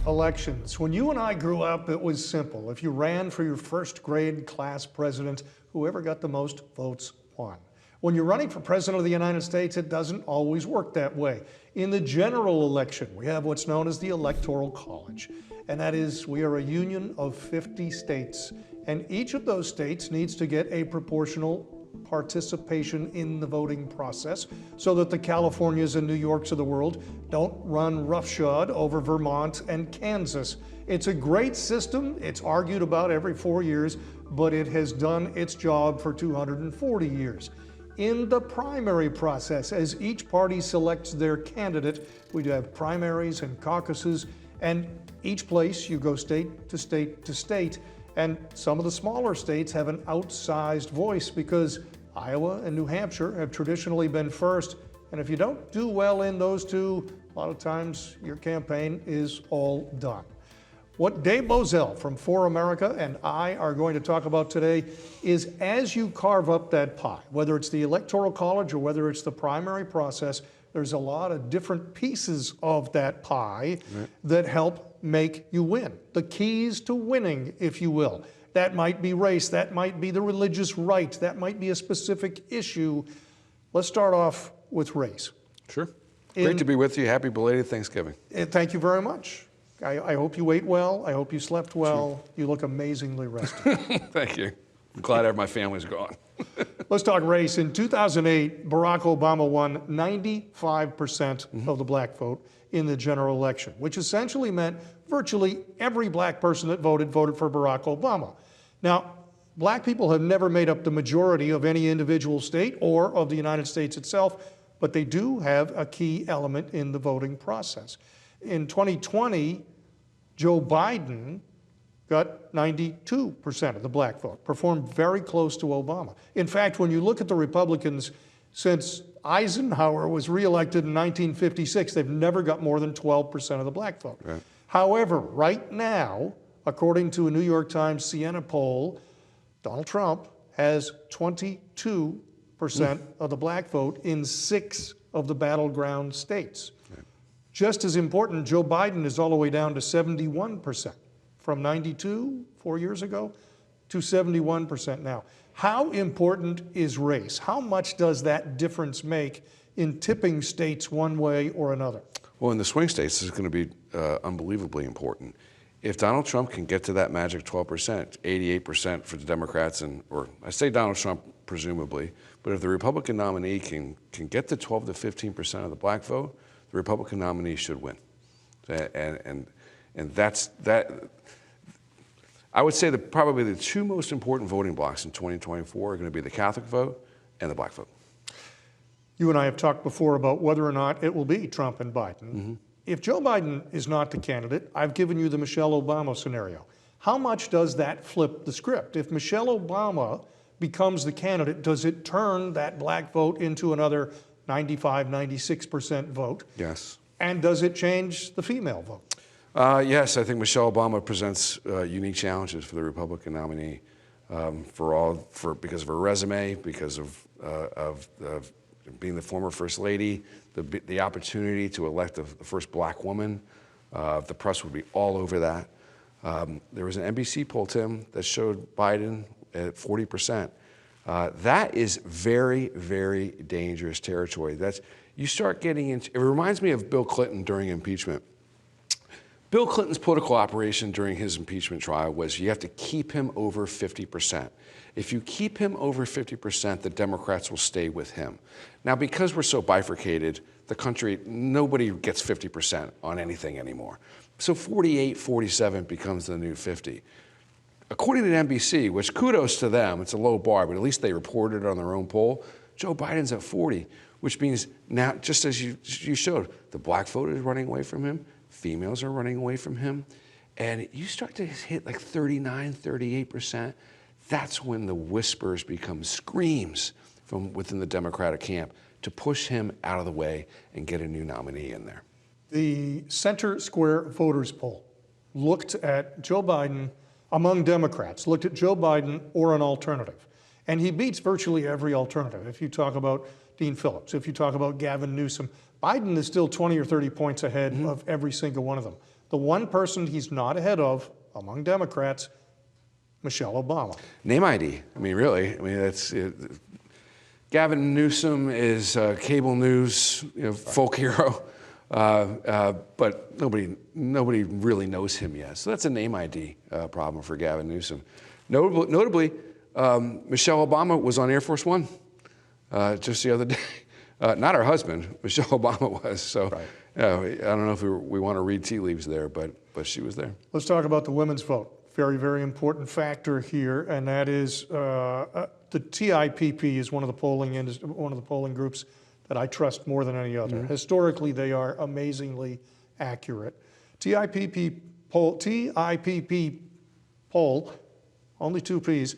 Elections. When you and I grew up, it was simple. If you ran for your first grade class president, whoever got the most votes won. When you're running for president of the United States, it doesn't always work that way. In the general election, we have what's known as the Electoral College. And that is, we are a union of 50 states. And each of those states needs to get a proportional participation in the voting process so that the Californias and New Yorks of the world don't run roughshod over Vermont and Kansas. It's a great system. It's argued about every 4 years, but it has done its job for 240 years. In the primary process, as each party selects their candidate, we do have primaries and caucuses, and each place you go state to state to state, and some of the smaller states have an outsized voice because Iowa and New Hampshire have traditionally been first, and if you don't do well in those two, a lot of times your campaign is all done. What Dave Bozell from ForAmerica and I are going to talk about today is as you carve up that pie, whether it's the Electoral College or whether it's the primary process, there's a lot of different pieces of that pie that help make you win. The keys to winning, if you will. That might be race, that might be the religious right, that might be a specific issue. Let's start off with race. Sure. Great to be with you. Happy belated Thanksgiving. Thank you very much. I hope you ate well. I hope you slept well. Sure. You look amazingly rested. Thank you. I'm glad my family's gone. Let's talk race. In 2008, Barack Obama won 95% of the black vote in the general election, which essentially meant virtually every black person that voted for Barack Obama. Now, black people have never made up the majority of any individual state or of the United States itself, but they do have a key element in the voting process. In 2020, Joe Biden got 92% of the black vote, performed very close to Obama. In fact, when you look at the Republicans, since Eisenhower was reelected in 1956, they've never got more than 12% of the black vote. Right. However, right now, according to a New York Times Siena poll, Donald Trump has 22% of the black vote in 6 of the battleground states. Right. Just as important, Joe Biden is all the way down to 71%, from 92 4 years ago to 71% now. How important is race? How much does that difference make in tipping states one way or another? Well, in the swing states, this is going to be unbelievably important. If Donald Trump can get to that magic 12%, 88% for the Democrats, or I say Donald Trump presumably, but if the Republican nominee can get to 12 to 15% of the black vote, the Republican nominee should win. And that's that. I would say that probably the 2 most important voting blocks in 2024 are going to be the Catholic vote and the black vote. You and I have talked before about whether or not it will be Trump and Biden. If Joe Biden is not the candidate, I've given you the Michelle Obama scenario. How much does that flip the script? If Michelle Obama becomes the candidate, does it turn that black vote into another 95, 96% vote? Yes. And does it change the female vote? Yes, I think Michelle Obama presents unique challenges for the Republican nominee because of her resume, because of being the former First Lady, the opportunity to elect the first black woman. The press would be all over that. There was an NBC poll, Tim, that showed Biden at 40%. That is very, very dangerous territory. You start getting into, it reminds me of Bill Clinton during impeachment. Bill Clinton's political operation during his impeachment trial was you have to keep him over 50%. If you keep him over 50%, the Democrats will stay with him. Now, because we're so bifurcated, the country, nobody gets 50% on anything anymore. So 48, 47 becomes the new 50. According to NBC, which kudos to them, it's a low bar, but at least they reported it on their own poll, Joe Biden's at 40, which means now, just as you showed, the black vote is running away from him, females are running away from him, and you start to hit like 39, 38%, that's when the whispers become screams from within the Democratic camp to push him out of the way and get a new nominee in there. The Center Square Voters Poll looked at Joe Biden among Democrats, looked at Joe Biden or an alternative. And he beats virtually every alternative. If you talk about Dean Phillips, if you talk about Gavin Newsom, Biden is still 20 or 30 points ahead of every single one of them. The one person he's not ahead of among Democrats, Michelle Obama. Name ID. I mean, really. I mean, that's it. Gavin Newsom is cable news, folk hero, but nobody really knows him yet. So that's a name ID problem for Gavin Newsom. Notably, Michelle Obama was on Air Force One just the other day. Not her husband, Michelle Obama was. So right. I don't know if we want to read tea leaves there, but she was there. Let's talk about the women's vote. Very, very important factor here, and that is the TIPP is one of the polling groups that I trust more than any other. Historically, they are amazingly accurate. TIPP poll, only two P's,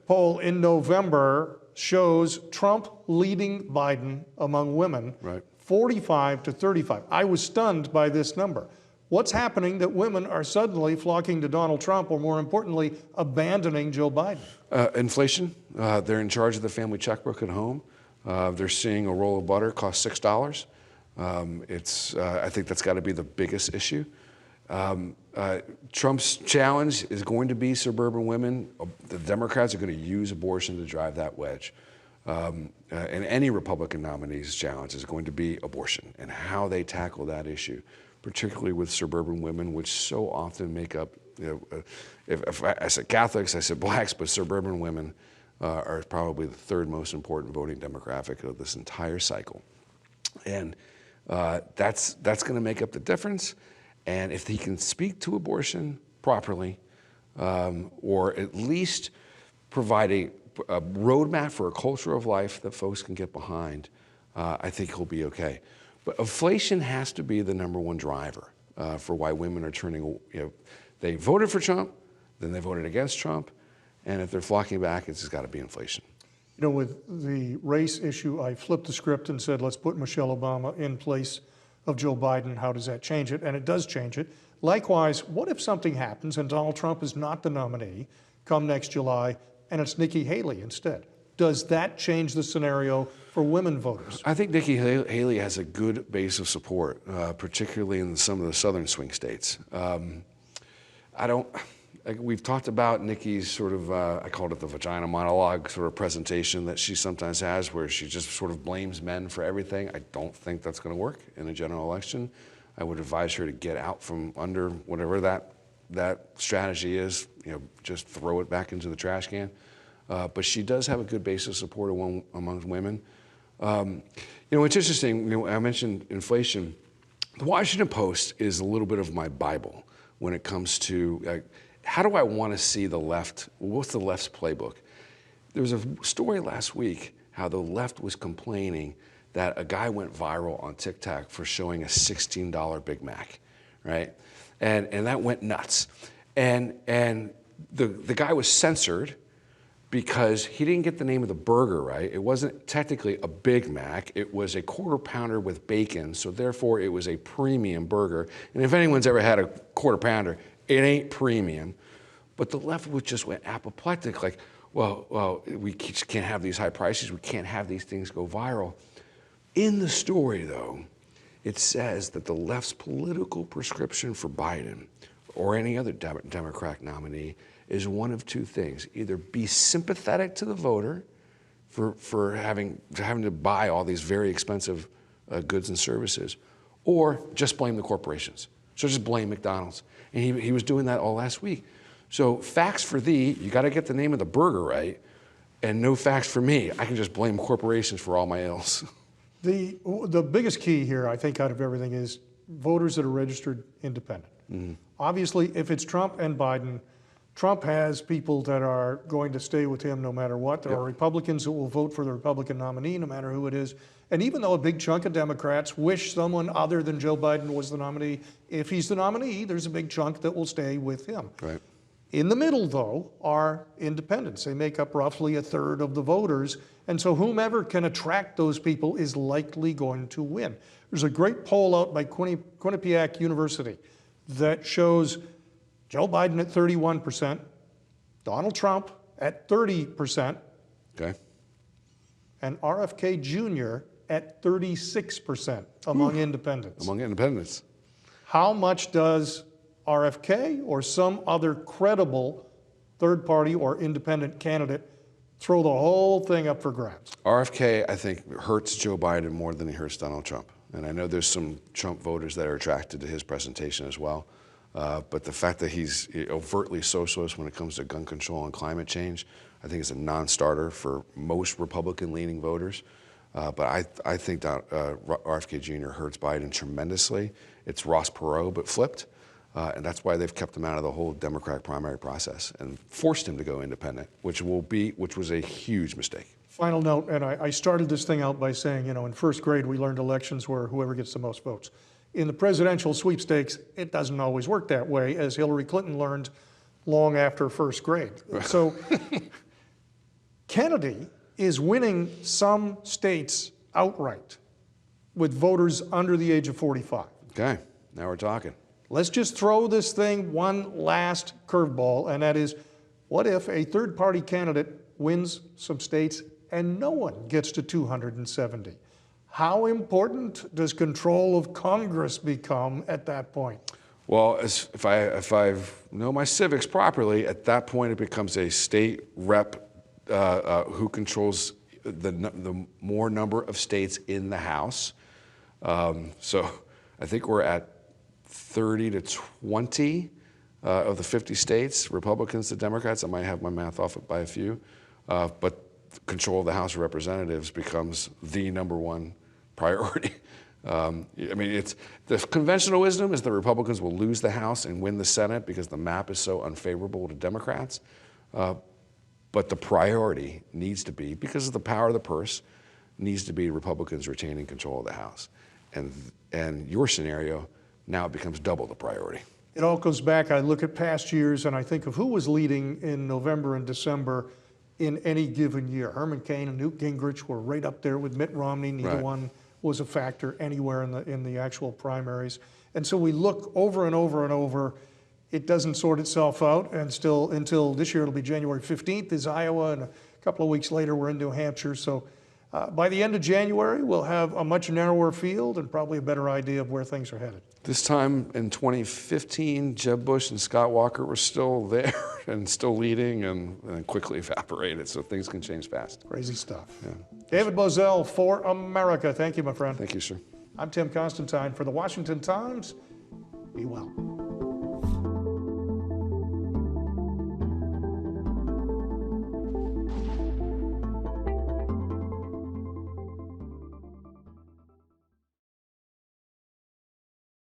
poll in November shows Trump leading Biden among women, right. 45 to 35. I was stunned by this number. What's happening that women are suddenly flocking to Donald Trump, or more importantly, abandoning Joe Biden? Inflation. They're in charge of the family checkbook at home. They're seeing a roll of butter cost $6. I think that's got to be the biggest issue. Trump's challenge is going to be suburban women. The Democrats are going to use abortion to drive that wedge. And any Republican nominee's challenge is going to be abortion and how they tackle that issue, particularly with suburban women, which so often make up, if I said Catholics, I said blacks, but suburban women are probably the third most important voting demographic of this entire cycle. And that's going to make up the difference. And if he can speak to abortion properly, or at least provide a roadmap for a culture of life that folks can get behind, I think he'll be okay. But inflation has to be the number one driver for why women are turning. They voted for Trump, then they voted against Trump, and if they're flocking back, it's just got to be inflation. With the race issue, I flipped the script and said, let's put Michelle Obama in place of Joe Biden. How does that change it? And it does change it. Likewise, what if something happens and Donald Trump is not the nominee come next July and it's Nikki Haley instead? Does that change the scenario for women voters? I think Nikki Haley has a good base of support, particularly in some of the southern swing states. We've talked about Nikki's sort of, I called it the vagina monologue sort of presentation that she sometimes has, where she just sort of blames men for everything. I don't think that's going to work in a general election. I would advise her to get out from under whatever that strategy is, just throw it back into the trash can. But she does have a good base of support among women. It's interesting, I mentioned inflation. The Washington Post is a little bit of my Bible when it comes to how do I want to see the left? What's the left's playbook? There was a story last week how the left was complaining that a guy went viral on TikTok for showing a $16 Big Mac, right? And that went nuts. And the guy was censored because he didn't get the name of the burger right. It wasn't technically a Big Mac. It was a quarter pounder with bacon, so therefore it was a premium burger. And if anyone's ever had a quarter pounder, it ain't premium. But the left just went apoplectic, like, well, we just can't have these high prices. We can't have these things go viral. In the story, though, it says that the left's political prescription for Biden or any other Democratic nominee is one of two things: either be sympathetic to the voter for having to buy all these very expensive goods and services, or just blame the corporations. So just blame McDonald's. And he was doing that all last week. So facts for thee, you got to get the name of the burger right, and no facts for me. I can just blame corporations for all my ills. The biggest key here, I think, out of everything is voters that are registered independent. Mm-hmm. Obviously, if it's Trump and Biden, Trump has people that are going to stay with him no matter what. There are Republicans who will vote for the Republican nominee no matter who it is. And even though a big chunk of Democrats wish someone other than Joe Biden was the nominee, if he's the nominee, there's a big chunk that will stay with him. Right. In the middle, though, are independents. They make up roughly a third of the voters. And so whomever can attract those people is likely going to win. There's a great poll out by Quinnipiac University that shows Joe Biden at 31%, Donald Trump at 30%, okay, and RFK Jr. at 36% among independents. Among independents. How much does RFK or some other credible third party or independent candidate throw the whole thing up for grabs? RFK, I think, hurts Joe Biden more than he hurts Donald Trump. And I know there's some Trump voters that are attracted to his presentation as well. But the fact that he's overtly socialist when it comes to gun control and climate change, I think is a non-starter for most Republican-leaning voters. But I think that RFK Jr. hurts Biden tremendously. It's Ross Perot, but flipped. And that's why they've kept him out of the whole Democratic primary process and forced him to go independent, which was a huge mistake. Final note, and I started this thing out by saying, in first grade we learned elections were whoever gets the most votes. In the presidential sweepstakes, it doesn't always work that way, as Hillary Clinton learned long after first grade. So Kennedy is winning some states outright with voters under the age of 45. Okay, now we're talking. Let's just throw this thing one last curveball, and that is, what if a third-party candidate wins some states and no one gets to 270? How important does control of Congress become at that point? Well, if I know my civics properly, at that point it becomes a state rep who controls the more number of states in the House. So I think we're at 30 to 20 of the 50 states, Republicans to Democrats. I might have my math off by a few, but control of the House of Representatives becomes the number one priority. I mean, the conventional wisdom is the Republicans will lose the House and win the Senate because the map is so unfavorable to Democrats. But the priority needs to be, because of the power of the purse, needs to be Republicans retaining control of the House. And your scenario, now it becomes double the priority. It all goes back, I look at past years and I think of who was leading in November and December in any given year. Herman Cain and Newt Gingrich were right up there with Mitt Romney. Neither one was a factor anywhere in the actual primaries. And so we look over and over and over. It doesn't sort itself out, and still until this year, it'll be January 15th is Iowa, and a couple of weeks later we're in New Hampshire. So by the end of January, we'll have a much narrower field and probably a better idea of where things are headed. This time in 2015, Jeb Bush and Scott Walker were still there and still leading, and quickly evaporated, so things can change fast. Crazy stuff. Yeah. David Bozell, For America. Thank you, my friend. Thank you, sir. I'm Tim Constantine for the Washington Times. Be well.